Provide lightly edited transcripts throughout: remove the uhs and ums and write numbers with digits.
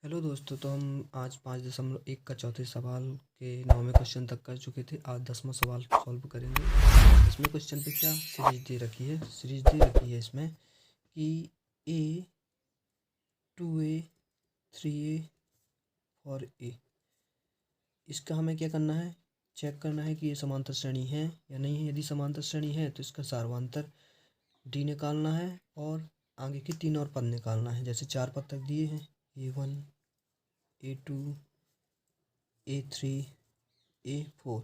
Hello दोस्तों, तो हम आज 5.1 का चौथे सवाल के 9वें क्वेश्चन तक कर चुके थे। आज 10वां सवाल सॉल्व करेंगे। इसमें क्वेश्चन पे क्या सीरीज दे रखी है इसमें कि ए 2a 3a और ए। इसका हमें क्या करना है, चेक करना है कि ये समांतर श्रेणी है या नहीं है। यदि समांतर श्रेणी है तो इसका सार्वधातर डी निकालना है और आगे के 3 और पद निकालना है। जैसे 4 पद तक दिए हैं, A1 A2 A3 A4,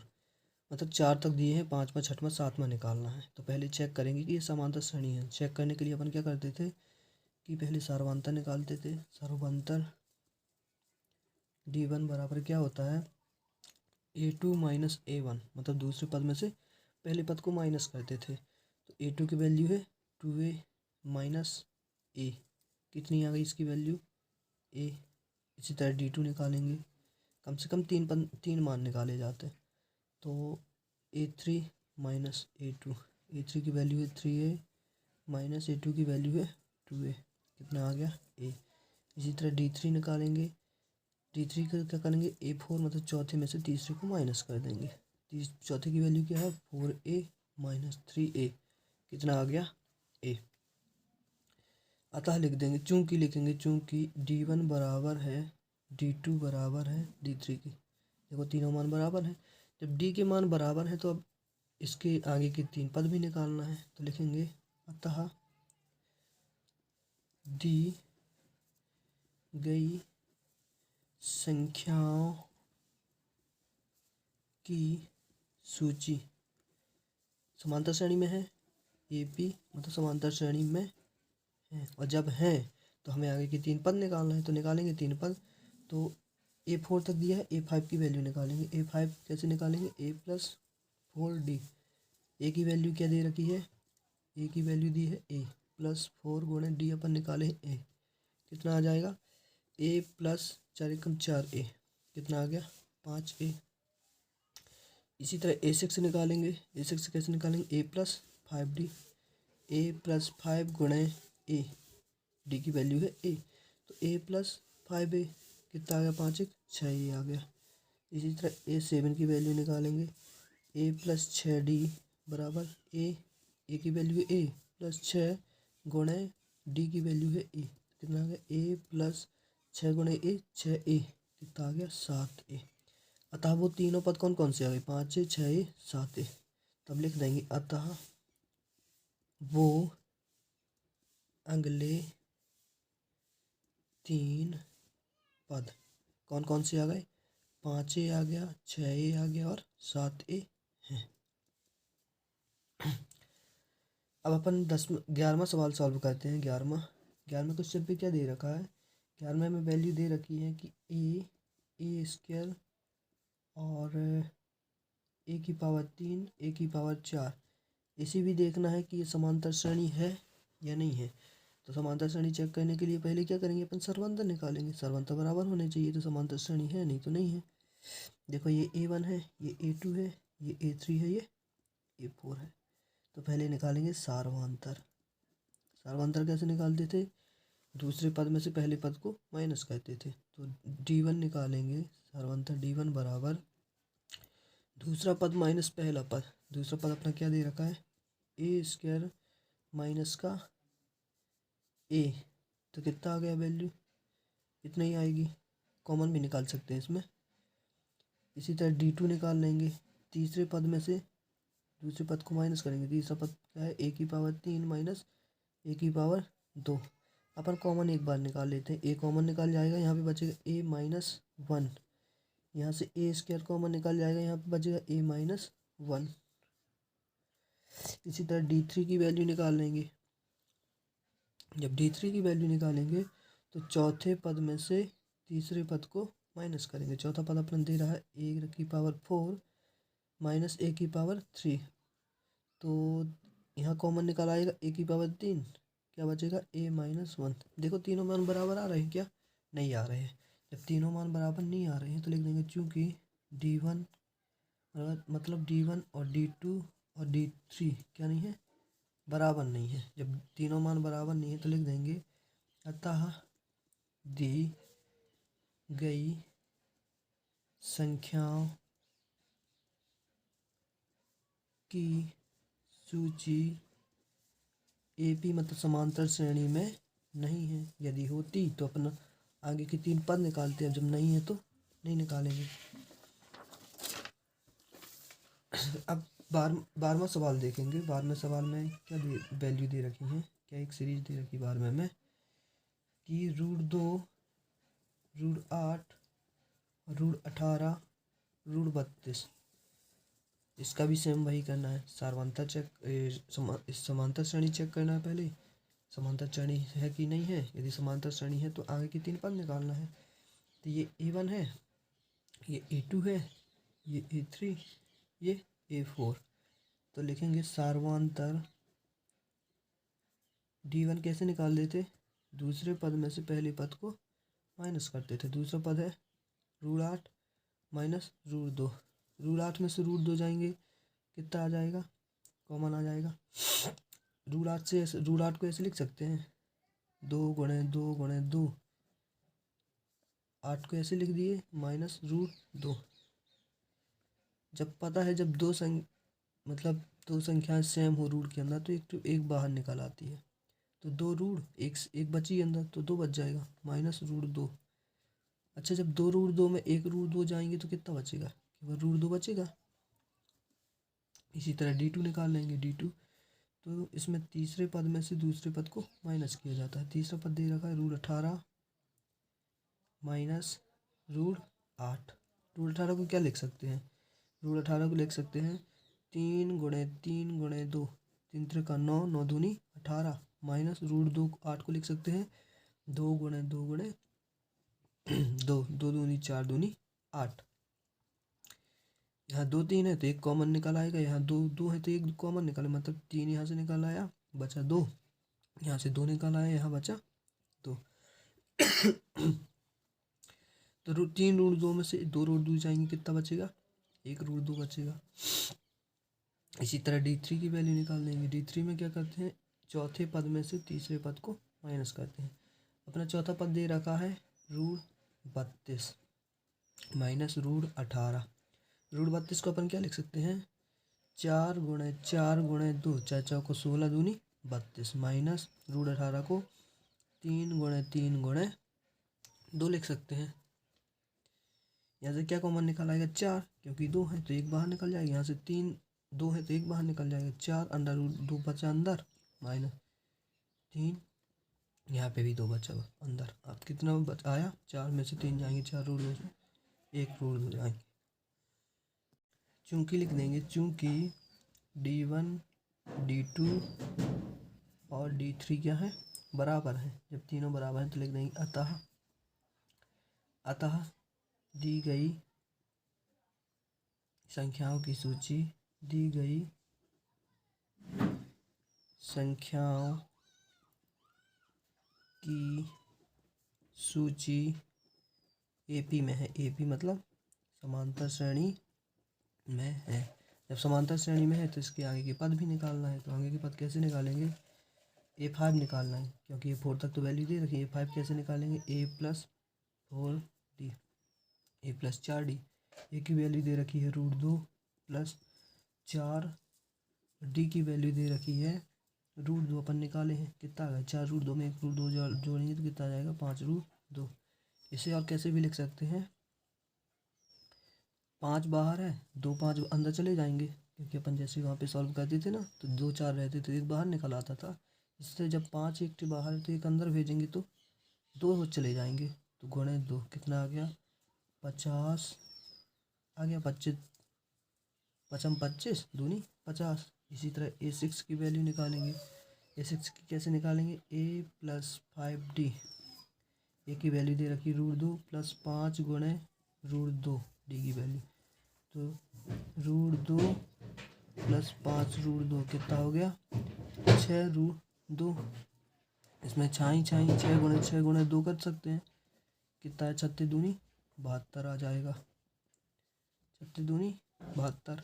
मतलब 4 तक दिए हैं, 5वां 6वां 7वां निकालना है। तो पहले चेक करेंगे कि ये समांतर श्रेणी है। चेक करने के लिए अपन क्या करते थे कि पहले सार्वधातर निकालते थे। सार्वधातर D1 बराबर क्या होता है, A2 माइनस A1, मतलब दूसरे पद में से पहले पद को माइनस करते थे। तो A2 की वैल्यू है 2a माइनस ए, कितनी आ गई इसकी वैल्यू a। इसी तरह D2 निकालेंगे, कम से कम तीन मान निकाले जाते हैं। तो A3 माइनस A2, A3 की वैल्यू है 3a माइनस A2 की वैल्यू है 2a, कितना आ गया a। इसी तरह D3 निकालेंगे। D3 का क्या करेंगे, A4, मतलब चौथे में से तीसरे को माइनस कर देंगे। चौथे की वैल्यू क्या है 4a माइनस 3a, कितना आ गया a। अतः लिख देंगे, चूंकि लिखेंगे चूंकि D1 बराबर है D2 बराबर है D3 की। देखो तीनों मान बराबर हैं। जब D के मान बराबर है तो अब इसके आगे के 3 पद भी निकालना है। तो लिखेंगे अतः दी गई संख्याओं की सूची समांतर श्रेणी में है, AP मतलब समांतर श्रेणी में है। और जब है तो हमें आगे के 3 पद निकालना है। तो निकालेंगे 3 पद। तो A4 तक दिया है, A5 की वैल्यू निकालेंगे। A5 कैसे निकालेंगे, A प्लस 4D। ए की वैल्यू क्या दे रखी है, ए की वैल्यू दी है ए प्लस 4 गुणे डी, अपन निकाले ए, कितना आ जाएगा ए प्लस 4 एकम 4a, कितना आ गया 5a। इसी तरह A6 निकालेंगे। A6 कैसे निकालेंगे, ए प्लस 5D, ए प्लस 5 गुणे ए, डी की वैल्यू है ए, तो ए प्लस 5a, कितना आ गया 5 एक 6a आ गया। इसी तरह A7 की वैल्यू निकालेंगे। ए प्लस 6D बराबर ए की वैल्यू है ए प्लस 6 गुणे डी की वैल्यू है ए, कितना आ गया ए प्लस 6 गुणे ए 6a, कितना आ गया 7a। अतः वो तीनों पद कौन कौन से आ गए, 5a 6a 7a। तब लिख देंगे अतः वो अगले 3 पद कौन कौन से आ गए, 5a आ गया, 6a आ गया और 7a है। अब अपन 11वां सवाल सॉल्व करते हैं। 11वें क्वेश्चन पे क्या दे रखा है, 11वें में वैल्यू दे रखी है कि ए स्क्वायर और ए की पावर 3 ए की पावर 4। इसी भी देखना है कि ये समांतर श्रेणी है या नहीं है। तो समांतर श्रेणी चेक करने के लिए पहले क्या करेंगे, अपन सर्वांतर निकालेंगे। सर्वांतर बराबर होने चाहिए, तो समांतर श्रेणी है, नहीं तो नहीं है। देखो ये A1 है, ये A2 है, ये A3 है, ये A4 है। तो पहले निकालेंगे सार्वधातर। सार्वधातर कैसे निकालते थे, दूसरे पद में से पहले पद को माइनस करते थे। तो D1 निकालेंगे। सार्वधातर D1 बराबर दूसरा पद माइनस पहला पद। दूसरा पद अपना क्या दे रखा है, ए स्क्वायर माइनस का ए, तो कितना आ गया वैल्यू, इतना ही आएगी। कॉमन भी निकाल सकते हैं इसमें। इसी तरह D2 निकाल लेंगे। तीसरे पद में से दूसरे पद को माइनस करेंगे। तीसरा पद क्या है, ए की पावर 3 माइनस ए की पावर 2। अपन कॉमन एक बार निकाल लेते हैं, ए कॉमन निकाल जाएगा, यहाँ पे बचेगा ए माइनस 1। यहाँ से ए स्क्वायर कॉमन निकाल जाएगा, यहाँ पे बचेगा ए माइनस 1। इसी तरह D3 की वैल्यू निकाल लेंगे। जब D3 की वैल्यू निकालेंगे तो चौथे पद में से तीसरे पद को माइनस करेंगे। चौथा पद अपन दे रहा है ए की पावर 4 माइनस ए की पावर 3। तो यहाँ कॉमन निकाल आएगा ए की पावर 3, क्या बचेगा ए माइनस 1। देखो तीनों मान बराबर आ रहे हैं क्या, नहीं आ रहे हैं। जब तीनों मान बराबर नहीं आ रहे हैं तो लिख देंगे चूँकि D1 मतलब D1 और D2 और D3 क्या नहीं है, बराबर नहीं है। जब तीनों मान बराबर नहीं है तो लिख देंगे अतः दी गई संख्याओं की सूची एपी मतलब समांतर श्रेणी में नहीं है। यदि होती तो अपना आगे के 3 पद निकालते हैं, जब नहीं है तो नहीं निकालेंगे। अब 12वां सवाल देखेंगे। 12वें सवाल में क्या वैल्यू दे रखी है, क्या एक सीरीज दे रखी 12वें में कि √2, √8, √18, √32। इसका भी सेम वही करना है, सारवांतर चेक समांतर श्रेणी चेक करना है। पहले समांतर श्रेणी है कि नहीं है, यदि समांतर श्रेणी है तो आगे के 3 पद निकालना है। तो ये A1 है, ये A2 है, ये A3, ये A4। तो लिखेंगे सारवांतर D1 कैसे निकाल देते, दूसरे पद में से पहले पद को माइनस करते थे। दूसरा पद है √8 माइनस √2, √8 में से √2 जाएंगे, कितना आ जाएगा, कॉमन आ जाएगा। √8 को ऐसे लिख सकते हैं 2 गुणे 2 गुणे 2, 8 को ऐसे लिख दिए माइनस √2। जब पता है जब दो संख्याएं सेम हो रूट के अंदर तो एक बाहर निकल आती है, तो 2 रूट एक बची अंदर तो 2 बच जाएगा माइनस √2। अच्छा, जब 2 √2 में 1 √2 जाएंगे तो कितना बचेगा, केवल √2 बचेगा। इसी तरह D2 निकाल लेंगे। D2 तो इसमें तीसरे पद में से दूसरे पद को माइनस किया जाता है। तीसरा पद दे रखा है √18 माइनस √8। √18 को क्या लिख सकते हैं, √18 को लिख सकते हैं 3 गुणे 3 गुणे 2, 3 3 9, 9 दूनी 18 माइनस √2। 8 को लिख सकते हैं 2 गुणे 2 गुणे 2, 2 दूनी 4 दूनी 8। यहाँ 2 3 है तो एक कॉमन निकल आएगा, यहाँ 2 2 है तो एक कॉमन निकले, मतलब 3 यहाँ से निकल आया, बचा 2, यहाँ से 2 निकल आया, यहाँ बचा 2। तो 3 √2 में से 2 √2 जाएंगे, कितना बचेगा, 1 √2 बचेगा। इसी तरह D3 की वैल्यू निकाल देंगे। D3 में क्या करते हैं, चौथे पद में से तीसरे पद को माइनस करते हैं। अपना चौथा पद दे रखा है √32 माइनस √18। √32 को अपन क्या लिख सकते हैं 4 गुणे 4 गुणे 2, 4 4 को 16 दूनी 32 माइनस √18 को 3 गुणे 3 गुणे 2 लिख सकते हैं। यहाँ से क्या कॉमन निकल आएगा 4, क्योंकि 2 है तो एक बाहर निकल जाएगा। यहाँ से 3 2 है तो एक बाहर निकल जाएगा, 4 अंदर 2 बचा अंदर माइनस 3, यहाँ पे भी 2 बचा अंदर। अब कितना आया, 4 में से 3 जाएंगे, 4 √2 से 1 √2 जाएंगे। चूंकि लिख देंगे, चूंकि D1 D2 और D3 क्या है, बराबर है। जब तीनों बराबर हैं तो लिख देंगे अतः दी गई संख्याओं की सूची, दी गई संख्याओं की सूची AP में है। AP मतलब समांतर श्रेणी में है। जब समांतर श्रेणी में है तो इसके आगे के पद भी निकालना है। तो आगे के पद कैसे निकालेंगे, A5 निकालना है, क्योंकि A4 तक तो वैल्यू दे रखी है। A5 कैसे निकालेंगे, A+4D, A+4D। A की वैल्यू दे रखी है √2 प्लस 4, D की वैल्यू दे रखी है √2। अपन निकाले हैं, कितना आ गया 4 √2 में 1 √2 जोड़ेंगे तो कितना आ जाएगा 5 √2। इसे और कैसे भी लिख सकते हैं, 5 बाहर है 2 5 अंदर चले जाएंगे, क्योंकि अपन जैसे वहाँ पे सॉल्व करते थे ना तो 2 4 रहते तो एक बाहर निकल आता था। इससे जब 5 एक बाहर है तो एक अंदर भेजेंगे तो 2 चले जाएंगे, तो गुणे 2 कितना आ गया 50 आ गया। 25 पचम 25 दूनी 50। इसी तरह A6 की वैल्यू निकालेंगे। A6 की कैसे निकालेंगे, A+5D। ए की वैल्यू दे रखी √2 प्लस 5 गुणे √2 D की वैल्यू, तो √2 प्लस 5 √2 कितना हो गया 6 √2। इसमें छाई 6 गुणे 6 गुणे 2 कर सकते हैं, कितना है 36 दूनी 72 आ जाएगा, 36 दूनी 72।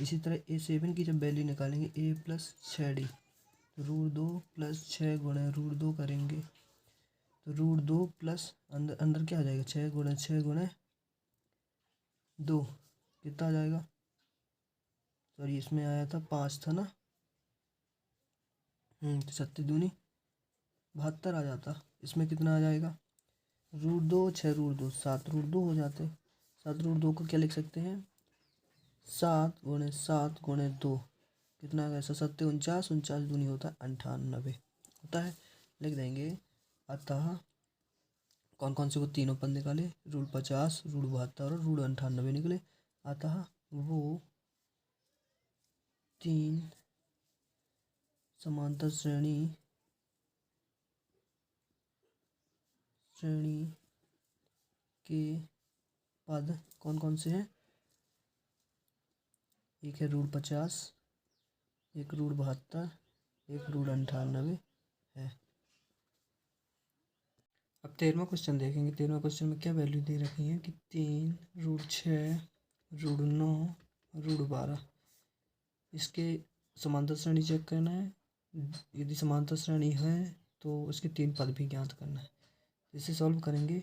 इसी तरह A7 की जब वैल्यू निकालेंगे, A+6D, √2 प्लस 6 गुणे √2 करेंगे तो √2 प्लस अंदर अंदर क्या आ जाएगा, 6 × 6 × 2 कितना आ जाएगा, सॉरी इसमें आया था 5 था ना, तो 36×2 = 72 आ जाता। इसमें कितना आ जाएगा, √2 6 √2 7 √2 हो जाते। 7 √2 को क्या लिख सकते हैं, 7 × 7 × 2 कितना आ गया, 7 49, 49×2 होता है 98 होता है, लिख देंगे। अतः कौन कौन से को तीनों पद निकाले, √50 √72 और √98 निकले। अतः वो 3 समांतर श्रेणी के पद कौन कौन से हैं, एक है √50, एक √72, एक √98 है। अब 13वां क्वेश्चन देखेंगे। 13वां क्वेश्चन में क्या वैल्यू दे रखी है कि 3 √6 √9 √12 इसके समांतर श्रेणी चेक करना है। यदि समांतर श्रेणी है तो इसके 3 पद भी ज्ञात करना है। इसे सॉल्व करेंगे।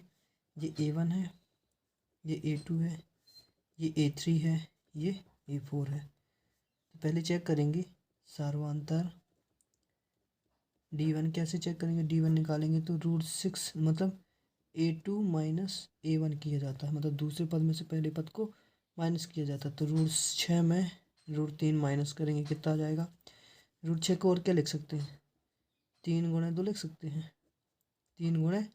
ये A1 है, ये A2 है, ये A3 है, ये A4 है। तो पहले चेक करेंगे सार्वंतर D1 कैसे चेक करेंगे, D1 निकालेंगे तो √6 मतलब A2 - A1 किया जाता है, मतलब दूसरे पद में से पहले पद को माइनस किया जाता है। तो √6 में √3 माइनस करेंगे, कितना आ जाएगा, √6 को और क्या लिख सकते हैं, 3 × 2 लिख सकते हैं, 3 ×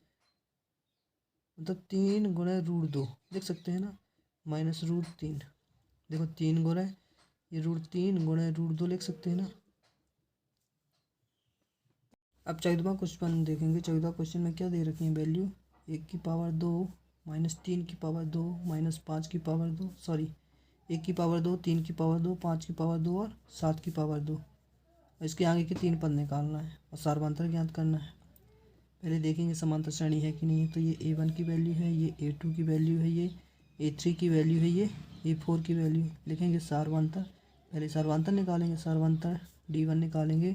मतलब 3 × √2 लिख सकते हैं ना, माइनस √3। देखो 3 × ये √3 × √2 लिख सकते हैं ना। अब 14वां क्वेश्चन देखेंगे। 14वां क्वेश्चन में क्या दे रखी है वैल्यू, 1⁻2 - 3⁻2 - 5⁻2 सॉरी 1⁻2 3⁻2 5⁻2 और 7⁻2। इसके आगे के 3 पद निकालना है और सार्वंतर ज्ञात करना है। पहले देखेंगे समांतर श्रेणी है कि नहीं है। तो ये A1 की वैल्यू है, ये A2 की वैल्यू है, ये A3 की वैल्यू है, ये A4 की वैल्यू है। लिखेंगे सार्वंतर, पहले सार्वंतर निकालेंगे, सार्वंतर D1 निकालेंगे।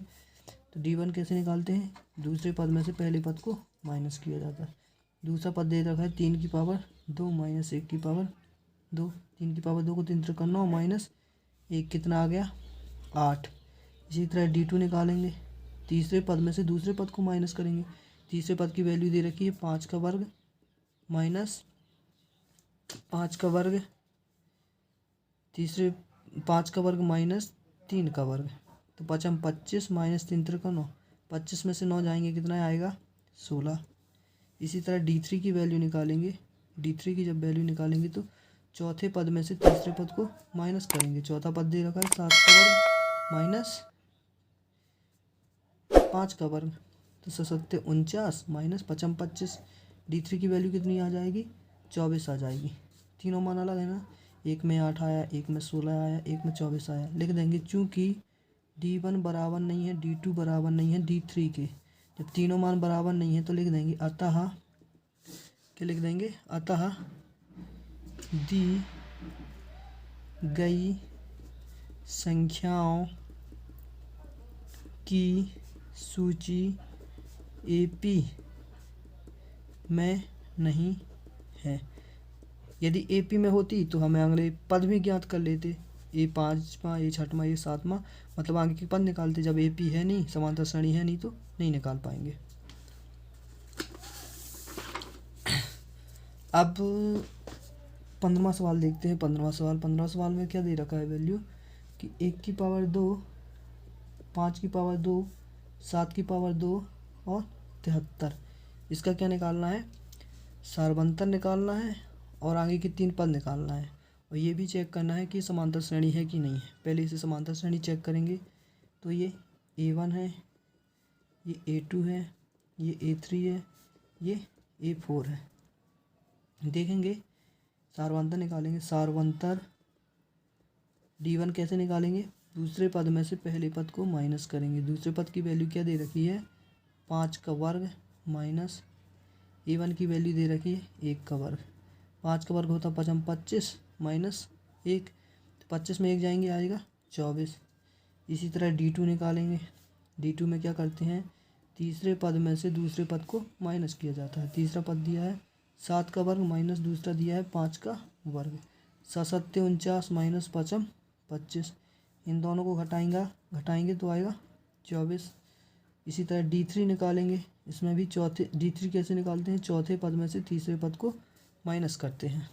तो D1 कैसे निकालते हैं, दूसरे पद में से पहले पद को माइनस किया जाता है। दूसरा पद दे रखा है 3⁻2 - 1⁻2 3⁻2 को 3 × 9 माइनस 1 कितना आ गया 8। इसी तरह D2 निकालेंगे, तीसरे पद में से दूसरे पद को माइनस करेंगे। तीसरे पद की वैल्यू दे रखी है 5 का वर्ग माइनस 5 का वर्ग, तीसरे 5 का वर्ग माइनस 3 का वर्ग, तो 5 × 25 - 3 × 9 25 में से 9 जाएंगे कितना आएगा 16। इसी तरह D3 की वैल्यू निकालेंगे। D3 की जब वैल्यू निकालेंगे तो चौथे पद में से तीसरे पद को माइनस करेंगे। चौथा पद दे रखा है 7 का वर्ग माइनस 5 का वर्ग, तो 7 × 49 माइनस 5 × 25। D3 की वैल्यू कितनी आ जाएगी 24 आ जाएगी। तीनों मान अलग है ना, एक में 8 आया, एक में 16 आया, एक में 24 आया। लिख देंगे चूँकि D1 बराबर नहीं है D2 बराबर नहीं है D3 के, जब तीनों मान बराबर नहीं है तो लिख देंगे अतः, क्या लिख देंगे, अतः दी गई संख्याओं की सूची AP में नहीं है। यदि AP में होती तो हमें अगले पद भी ज्ञात कर लेते, A5वां, A6वां, A7वां, मतलब आगे के पद निकालते। जब AP है नहीं, समांतर श्रेणी है नहीं, तो नहीं निकाल पाएंगे। अब 15वां सवाल देखते हैं। 15वां सवाल में क्या दे रखा है वैल्यू कि 1⁻2 5⁻2 7⁻2 और 73। इसका क्या निकालना है, सार्वंतर निकालना है और आगे के 3 पद निकालना है, और ये भी चेक करना है कि समांतर श्रेणी है कि नहीं है। पहले इसे समांतर श्रेणी चेक करेंगे। तो ये A1 है, ये A2 है, ये A3 है, ये A4 है। देखेंगे सार्वंतर निकालेंगे। सार्वंतर D1 कैसे निकालेंगे, दूसरे पद में से पहले पद को माइनस करेंगे। दूसरे पद की वैल्यू क्या दे रखी है 5 का वर्ग माइनस A1 की वैल्यू दे रखी है 1 का वर्ग। 5 का वर्ग होता 5 × 25 माइनस 1, तो 25 में 1 जाएंगे आएगा 24। इसी तरह D2 निकालेंगे। D2 में क्या करते हैं, तीसरे पद में से दूसरे पद को माइनस किया जाता है। तीसरा पद दिया है 7 का वर्ग माइनस दूसरा दिया है 5 का वर्ग। 7 49 माइनस 5 25। इन दोनों को घटाएंगे तो आएगा 24। इसी तरह D3 निकालेंगे। इसमें भी D3 कैसे निकालते हैं, चौथे पद में से तीसरे पद को माइनस करते हैं।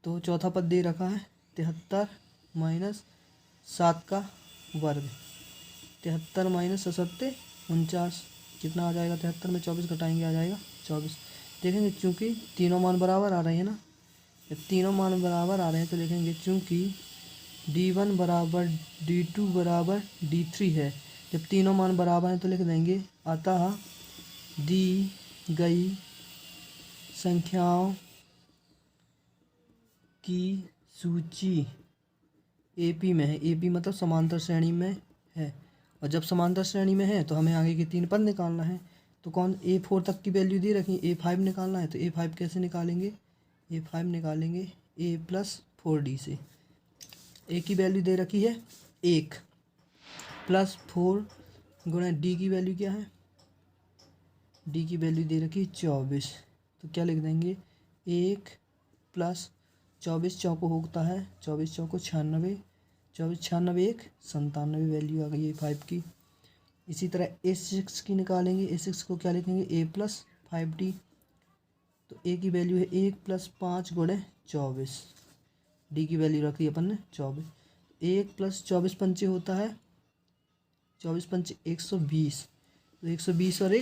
तो चौथा पद दे रखा है 73 माइनस 7 का वर्ग। 73 माइनस 7 49, कितना आ जाएगा, 73 में 24 घटाएंगे आ जाएगा 24। देखेंगे चूँकि तीनों मान बराबर आ रहे हैं ना, जब तीनों मान बराबर आ रहे हैं तो लिखेंगे चूँकि D1 बराबर D2 बराबर D3 है। जब तीनों मान बराबर हैं तो लिख देंगे अतः दी गई संख्याओं की सूची AP में है। AP मतलब समांतर श्रेणी में है, और जब समांतर श्रेणी में है तो हमें आगे के 3 पद निकालना है। तो कौन, A4 तक की वैल्यू दे रखी, A5 निकालना है। तो A5 कैसे निकालेंगे, A5 निकालेंगे A+4D से। A की वैल्यू दे रखी है 1 प्लस 4 गुणा D की वैल्यू क्या है, D की वैल्यू दे रखी है 24। तो क्या लिख देंगे 1 प्लस 24 चौको होता है 24 चौको 96, 24 96 1 97 वैल्यू आ गई है 5 की। इसी तरह A6 की निकालेंगे। A6 को क्या लिखेंगे A+5D। तो A की वैल्यू है 1 प्लस 5 गुणे 24, D की वैल्यू रखी अपन ने 24। 1 प्लस 24 पंचे होता है 24 पंचे 120। तो 120 और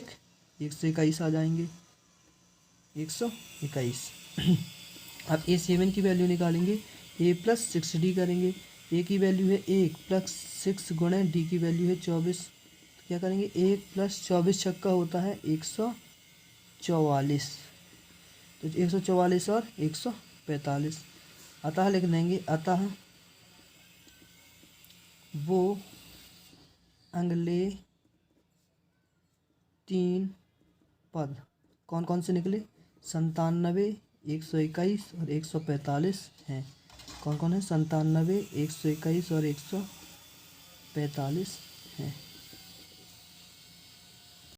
121 आ जाएंगे 121। अब A7 की वैल्यू निकालेंगे, A+6D करेंगे। A की वैल्यू है 1 प्लस 6 गुणे D की वैल्यू है 24। तो क्या करेंगे 1 प्लस 24 छक्का होता है 144। तो 144 और 145। अतः लिख देंगे अतः वो अगले 3 पद कौन कौन से निकले, 97 121 और 145 हैं। कौन कौन है, 97 121 और 145 हैं।